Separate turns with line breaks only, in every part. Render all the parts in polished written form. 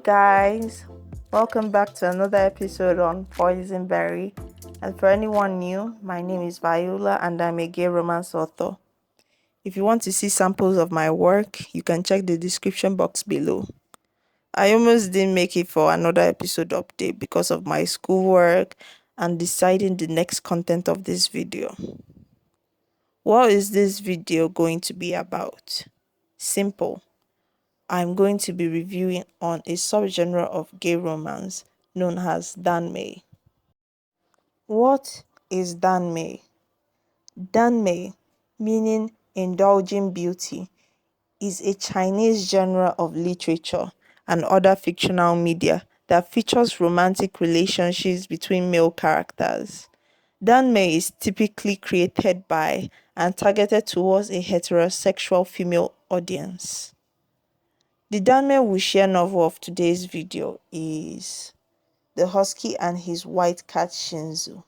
guys, welcome back to another episode on Poison Berry. And for anyone new, my name is Viola and I'm a gay romance author. If you want to see samples of my work, you can check the description box below. I almost didn't make it for another episode update because of my schoolwork and deciding the next content of this video. What is this video going to be about? Simple. I'm going to be reviewing on a subgenre of gay romance known as Danmei. What is Danmei? Danmei, meaning indulging beauty, is a Chinese genre of literature and other fictional media that features romantic relationships between male characters. Danmei is typically created by and targeted towards a heterosexual female audience. The Danmei Wuxia novel of today's video is The Husky and His White Cat Shizun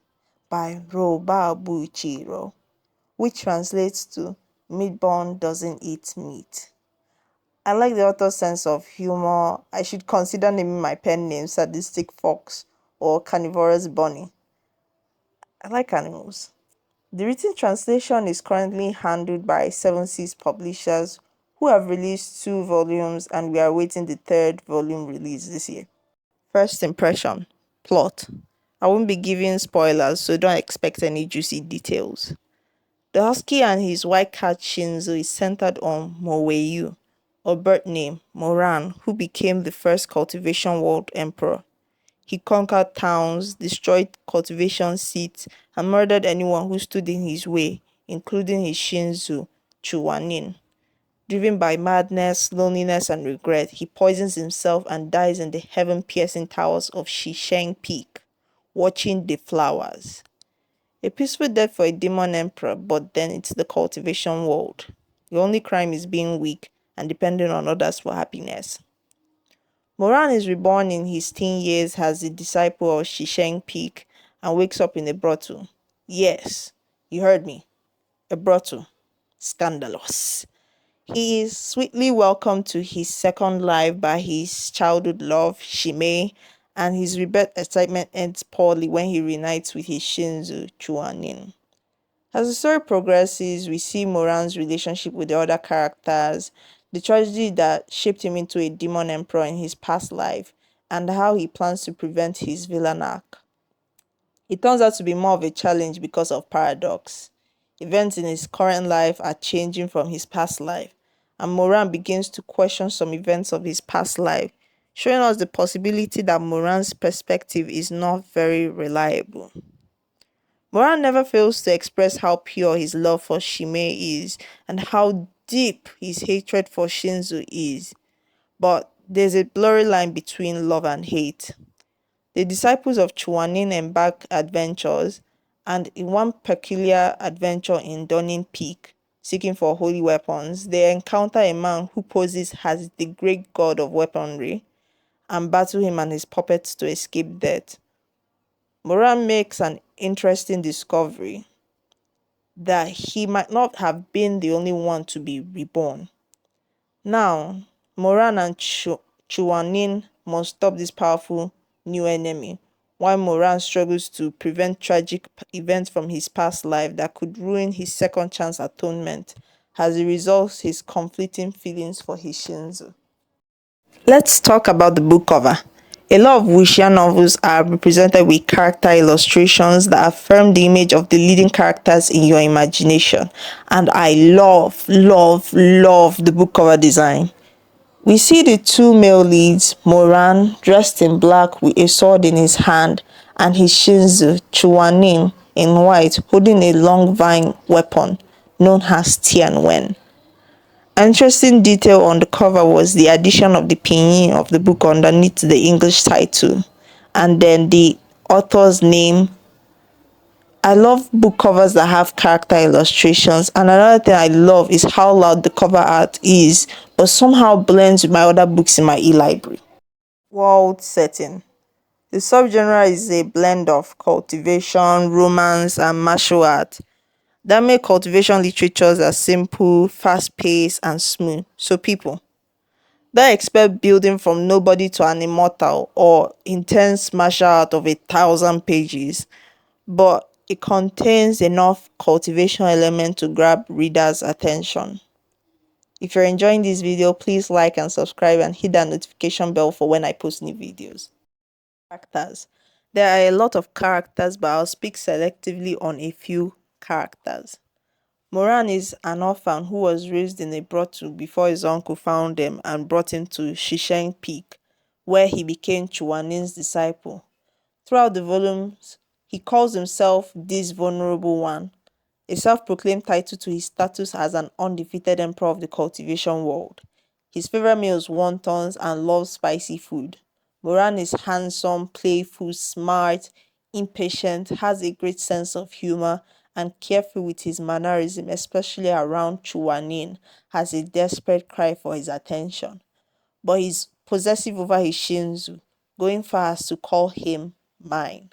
by Ro, which translates to Meatborn Doesn't Eat Meat. I like the author's sense of humor. I should consider naming my pen name Sadistic Fox or Carnivorous Bunny. I like animals. The written translation is currently handled by Seven Seas Publishers, who have released 2 volumes and we are awaiting the 3rd volume release this year. First impression. Plot. I won't be giving spoilers, so don't expect any juicy details. The Husky and His White Cat Shizun is centered on Moweyu, or birth name Moran, who became the first cultivation world emperor. He conquered towns, destroyed cultivation seats, and murdered anyone who stood in his way, including his Shizun, Chu Wanning. Driven by madness, loneliness, and regret, he poisons himself and dies in the heaven-piercing towers of Shisheng Peak, watching the flowers. A peaceful death for a demon emperor, but then it's the cultivation world. The only crime is being weak and depending on others for happiness. Moran is reborn in his teen years as a disciple of Shisheng Peak and wakes up in a brothel. Yes, you heard me. A brothel. Scandalous. He is sweetly welcomed to his second life by his childhood love, Shimei, and his rebirth excitement ends poorly when he reunites with his Shizun, Chu Wanning. As the story progresses, we see Moran's relationship with the other characters, the tragedy that shaped him into a demon emperor in his past life, and how he plans to prevent his villain arc. It turns out to be more of a challenge because of paradox. Events in his current life are changing from his past life, and Moran begins to question some events of his past life, showing us the possibility that Moran's perspective is not very reliable. Moran never fails to express how pure his love for Shimei is and how deep his hatred for Shizun is, but there's a blurry line between love and hate. The disciples of Chu Wanning embark adventures, and in one peculiar adventure in Dunning Peak, seeking for holy weapons, they encounter a man who poses as the great god of weaponry and battle him and his puppets to escape death. Moran makes an interesting discovery that he might not have been the only one to be reborn. Now, Moran and Chu Wanning must stop this powerful new enemy, while Moran struggles to prevent tragic events from his past life that could ruin his second chance atonement as he resolves his conflicting feelings for his Shizun. Let's talk about the book cover. A lot of Wuxia novels are represented with character illustrations that affirm the image of the leading characters in your imagination, and I love the book cover design. We see the 2 male leads, Moran, dressed in black with a sword in his hand, and his Shizun, Chu Wanning, in white, holding a long vine weapon known as Tianwen. An interesting detail on the cover was the addition of the pinyin of the book underneath the English title, and then the author's name. I love book covers that have character illustrations, and another thing I love is how loud the cover art is, but somehow blends with my other books in my e-library. World setting. The subgenre is a blend of cultivation, romance, and martial art. That make cultivation literatures are simple, fast-paced, and smooth. So people, Don't expect building from nobody to an immortal or intense martial art of 1,000 pages, but it contains enough cultivation element to grab readers' attention. If you're enjoying this video, please like and subscribe and hit that notification bell for when I post new videos. Characters. There are a lot of characters, but I'll speak selectively on a few characters. Moran is an orphan who was raised in a brothel before his uncle found him and brought him to Shisheng Peak, where he became Chu Wanning's disciple. Throughout the volumes, he calls himself this vulnerable one, a self-proclaimed title to his status as an undefeated emperor of the cultivation world. His favorite meal is wontons and loves spicy food. Moran is handsome, playful, smart, impatient, has a great sense of humor, and careful with his mannerism, especially around Chu Wanning, has a desperate cry for his attention. But he's possessive over his Shinzu, going far as to call him mine.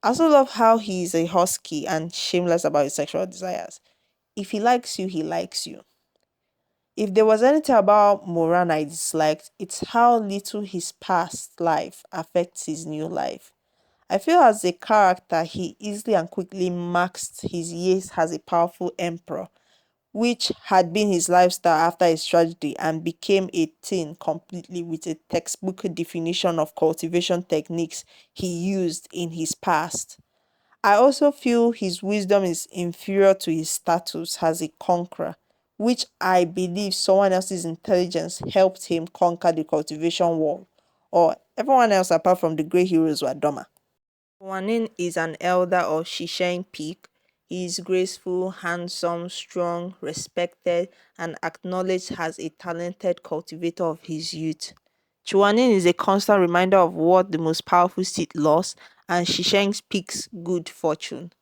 I also love how he is a husky and shameless about his sexual desires. If he likes you, he likes you. If there was anything about Moran I disliked, it's how little his past life affects his new life. I feel as a character, he easily and quickly maxed his years as a powerful emperor, which had been his lifestyle after his tragedy, and became a teen completely with a textbook definition of cultivation techniques he used in his past. I also feel his wisdom is inferior to his status as a conqueror, which I believe someone else's intelligence helped him conquer the cultivation wall, or everyone else apart from the great heroes were dumber. Wanin is an elder of Shisheng Peak. He is graceful, handsome, strong, respected, and acknowledged as a talented cultivator of his youth. Chuanin is a constant reminder of what the most powerful seed lost and Shisheng Peak's good fortune.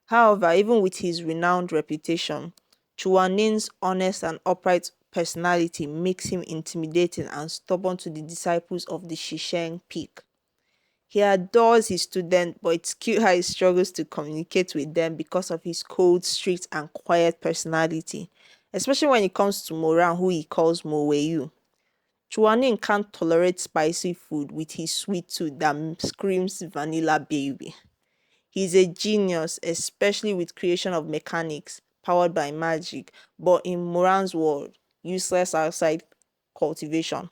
However, even with his renowned reputation, Chuanin's honest and upright personality makes him intimidating and stubborn to the disciples of the Shisheng Peak. He adores his students, but it's cute how he struggles to communicate with them because of his cold, strict, and quiet personality, especially when it comes to Moran, who he calls Moweyu. Chuanin can't tolerate spicy food with his sweet tooth that screams vanilla baby. He's a genius, especially with creation of mechanics powered by magic, but in Moran's world, useless outside cultivation.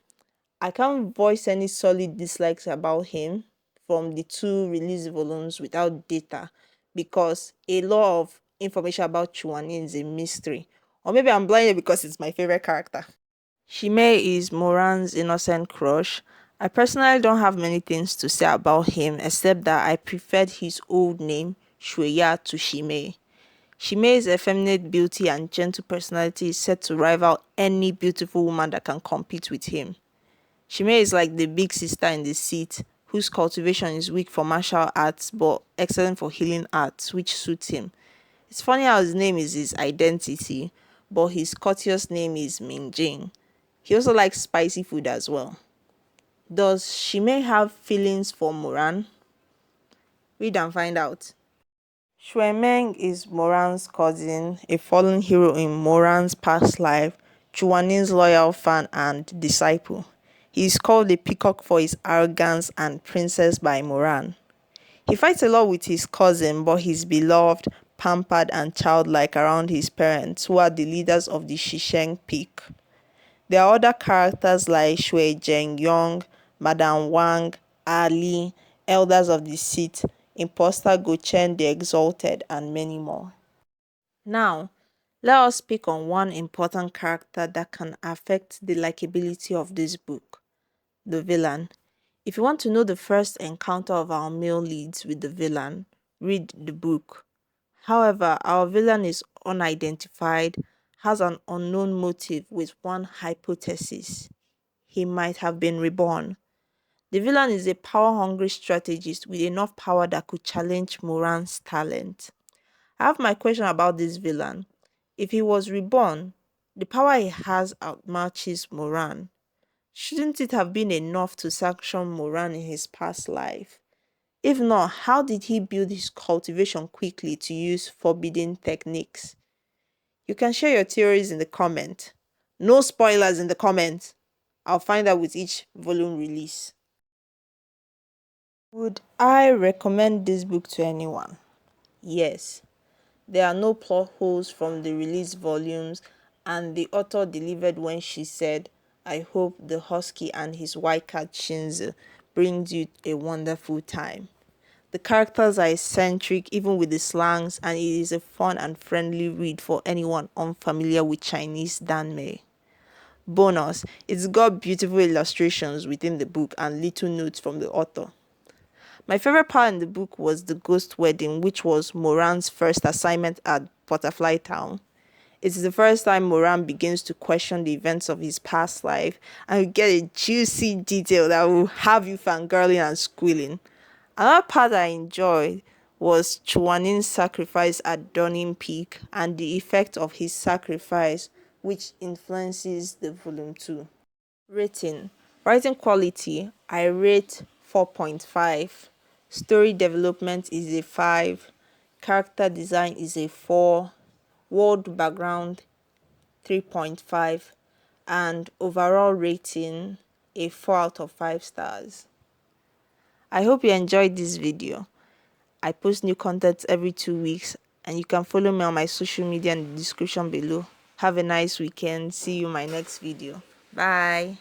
I can't voice any solid dislikes about him from the two release volumes without data because a lot of information about Chuanin is a mystery. Or maybe I'm blinded because it's my favorite character. Shime is Moran's innocent crush. I personally don't have many things to say about him except that I preferred his old name, Shueya, to Shime. Shime's effeminate beauty and gentle personality is set to rival any beautiful woman that can compete with him. Shime is like the big sister in the seat, whose cultivation is weak for martial arts but excellent for healing arts, which suits him. It's funny how his name is his identity, but his courteous name is Mingjing. He also likes spicy food as well. Does Shime have feelings for Moran? Read and find out. Shuemeng is Moran's cousin, a fallen hero in Moran's past life, Chuanin's loyal fan and disciple. He is called a peacock for his arrogance and princess by Moran. He fights a lot with his cousin, but he's beloved, pampered, and childlike around his parents, who are the leaders of the Shisheng Peak. There are other characters like Shui Zhengyong, Madame Wang, Ali, Elders of the Seat, Imposter Gochen the Exalted, and many more. Now, let us speak on one important character that can affect the likability of this book, the villain. If you want to know the first encounter of our male leads with the villain, read the book. However, our villain is unidentified, has an unknown motive with one hypothesis. He might have been reborn. The villain is a power-hungry strategist with enough power that could challenge Moran's talent. I have my question about this villain. If he was reborn, the power he has outmatches Moran. Shouldn't it have been enough to sanction Moran in his past life? If not, how did he build his cultivation quickly to use forbidden techniques? You can share your theories in the comment. No spoilers in the comments. I'll find out with each volume release. Would I recommend this book to anyone? Yes. There are no plot holes from the release volumes, and the author delivered when she said, I hope the Husky and his white cat Shinzu brings you a wonderful time. The characters are eccentric even with the slangs, and it is a fun and friendly read for anyone unfamiliar with Chinese Danmei. Bonus, it's got beautiful illustrations within the book and little notes from the author. My favorite part in the book was the ghost wedding, which was Moran's first assignment at Butterfly Town. It is the first time Moran begins to question the events of his past life, and you get a juicy detail that will have you fangirling and squealing. Another part I enjoyed was Chu Wanning's sacrifice at Dunning Peak and the effect of his sacrifice, which influences the volume 2. Rating. Writing quality, I rate 4.5. Story development is a 5. Character design is a 4. World background 3.5. And overall rating a 4 out of 5 stars. I hope you enjoyed this video. I post new content every 2 weeks, and you can follow me on my social media in the description below. Have a nice weekend. See you in my next video. Bye.